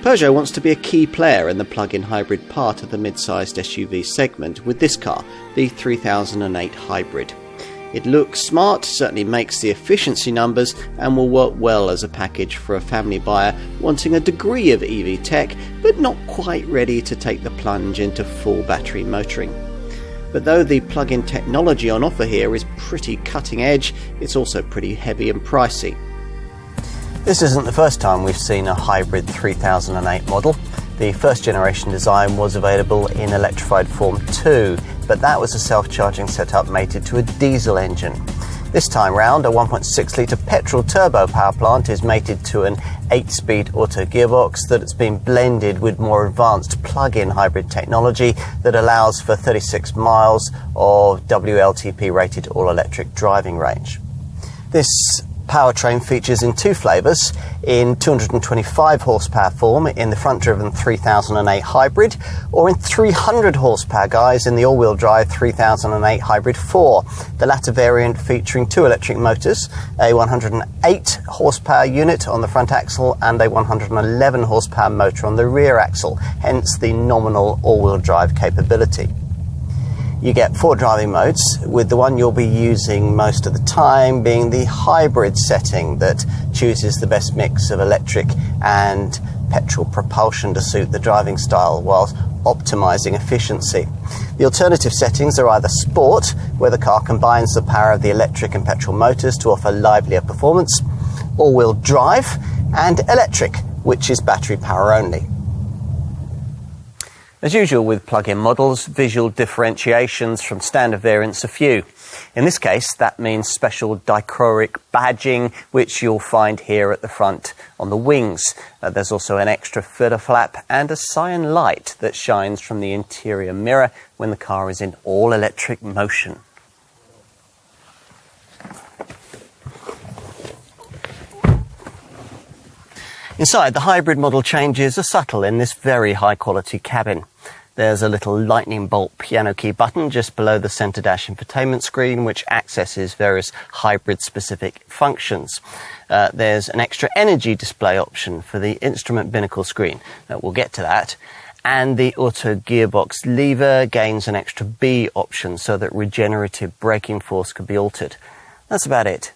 Peugeot wants to be a key player in the plug-in hybrid part of the mid-sized SUV segment with this car, the 3008 Hybrid. It looks smart, certainly makes the efficiency numbers, and will work well as a package for a family buyer wanting a degree of EV tech, but not quite ready to take the plunge into full battery motoring. But though the plug-in technology on offer here is pretty cutting edge, it's also pretty heavy and pricey. This isn't the first time we've seen a hybrid 3008 model. The first generation design was available in electrified form too, but that was a self-charging setup mated to a diesel engine. This time round, a 1.6 litre petrol turbo power plant is mated to an 8-speed auto gearbox that's been blended with more advanced plug-in hybrid technology that allows for 36 miles of WLTP rated all-electric driving range. This Powertrain features in two flavours, in 225 horsepower form in the front-driven 3008 Hybrid, or in 300 horsepower guys in the all-wheel drive 3008 Hybrid 4, the latter variant featuring two electric motors, a 108 horsepower unit on the front axle and a 111 horsepower motor on the rear axle, hence the nominal all-wheel drive capability. You get 4 driving modes, with the one you'll be using most of the time being the hybrid setting that chooses the best mix of electric and petrol propulsion to suit the driving style whilst optimising efficiency. The alternative settings are either Sport, where the car combines the power of the electric and petrol motors to offer livelier performance, all-wheel drive, and electric, which is battery power only. As usual with plug-in models, visual differentiations from standard variants are few. In this case, that means special dichroic badging, which you'll find here at the front on the wings. There's also an extra footer flap and a cyan light that shines from the interior mirror when the car is in all-electric motion. Inside, the hybrid model changes are subtle in this very high-quality cabin. There's a little lightning bolt piano key button just below the centre dash infotainment screen, which accesses various hybrid-specific functions. There's an extra energy display option for the instrument binnacle screen. We'll get to that. And the auto gearbox lever gains an extra B option so that regenerative braking force can be altered. That's about it.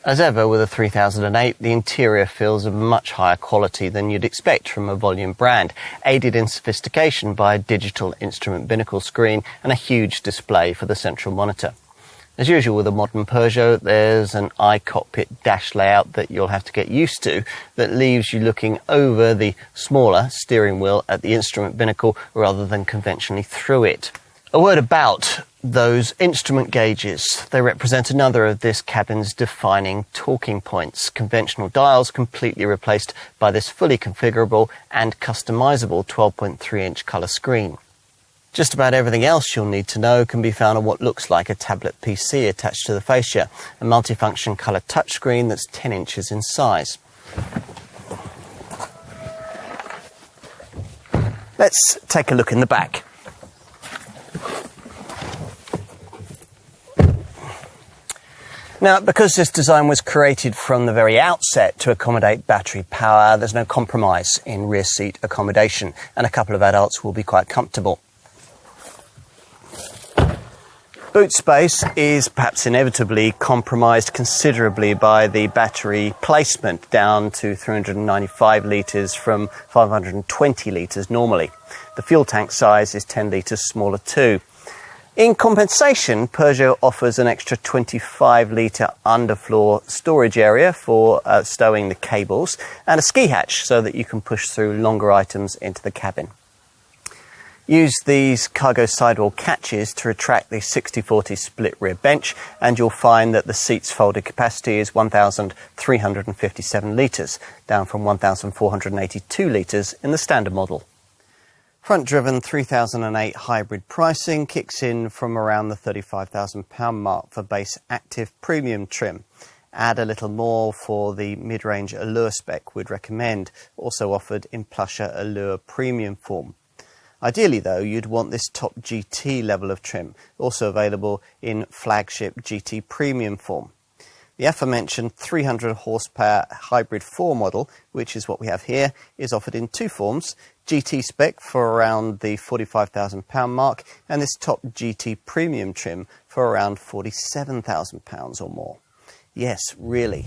As ever with a 3008, the interior feels of much higher quality than you'd expect from a volume brand, aided in sophistication by a digital instrument binnacle screen and a huge display for the central monitor. As usual with a modern Peugeot, there's an iCockpit dash layout that you'll have to get used to that leaves you looking over the smaller steering wheel at the instrument binnacle rather than conventionally through it. A word about those instrument gauges. They represent another of this cabin's defining talking points. Conventional dials completely replaced by this fully configurable and customizable 12.3-inch colour screen. Just about everything else you'll need to know can be found on what looks like a tablet PC attached to the fascia, a multifunction colour touchscreen that's 10 inches in size. Let's take a look in the back. Now, because this design was created from the very outset to accommodate battery power, there's no compromise in rear seat accommodation, and a couple of adults will be quite comfortable. Boot space is perhaps inevitably compromised considerably by the battery placement, down to 395 litres from 520 litres normally. The fuel tank size is 10 litres smaller too. In compensation, Peugeot offers an extra 25-litre underfloor storage area for stowing the cables and a ski hatch so that you can push through longer items into the cabin. Use these cargo sidewall catches to retract the 60/40 split rear bench, and you'll find that the seat's folded capacity is 1,357 litres, down from 1,482 litres in the standard model. Front-driven 3008 hybrid pricing kicks in from around the £35,000 mark for base active premium trim. Add a little more for the mid-range Allure spec we'd recommend, also offered in plusher Allure premium form. Ideally though, you'd want this top GT level of trim, also available in flagship GT premium form. The aforementioned 300 horsepower hybrid 4 model, which is what we have here, is offered in two forms: GT spec for around the £45,000 mark, and this top GT premium trim for around £47,000 or more. Yes, really.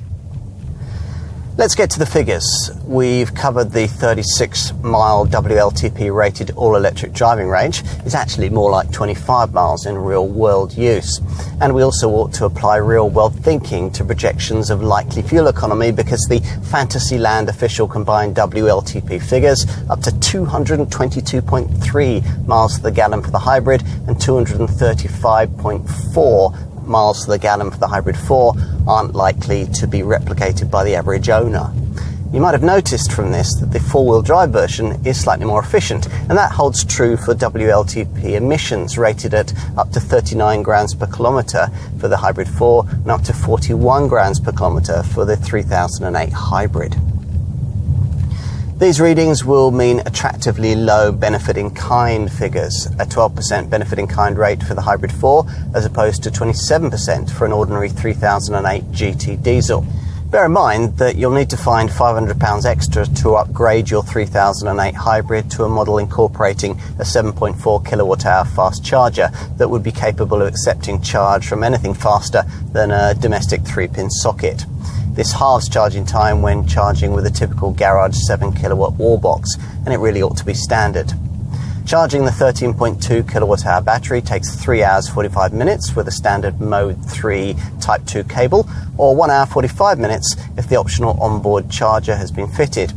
Let's get to the figures. We've covered the 36-mile WLTP rated all-electric driving range. It's actually more like 25 miles in real-world use. And we also ought to apply real-world thinking to projections of likely fuel economy, because the Fantasyland official combined WLTP figures up to 222.3 miles to the gallon for the hybrid and 235.4 miles to the gallon for the hybrid 4 aren't likely to be replicated by the average owner. You might have noticed from this that the four-wheel drive version is slightly more efficient, and that holds true for WLTP emissions, rated at up to 39 grams per kilometre for the hybrid 4 and up to 41 grams per kilometre for the 3008 hybrid. These readings will mean attractively low benefit-in-kind figures, a 12% benefit-in-kind rate for the hybrid 4 as opposed to 27% for an ordinary 3008 GT diesel. Bear in mind that you'll need to find £500 extra to upgrade your 3008 hybrid to a model incorporating a 7.4 kilowatt-hour fast charger that would be capable of accepting charge from anything faster than a domestic 3-pin socket. This halves charging time when charging with a typical garage 7 kilowatt wall box, and it really ought to be standard. Charging the 13.2 kilowatt hour battery takes 3 hours 45 minutes with a standard Mode 3 Type 2 cable, or 1 hour 45 minutes if the optional onboard charger has been fitted.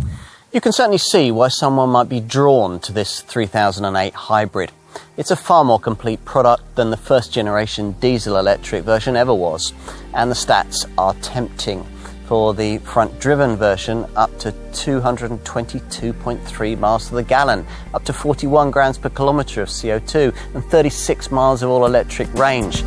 You can certainly see why someone might be drawn to this 3008 hybrid. It's a far more complete product than the first generation diesel electric version ever was, and the stats are tempting. For the front-driven version, up to 222.3 miles to the gallon, up to 41 grams per kilometre of CO2, and 36 miles of all-electric range.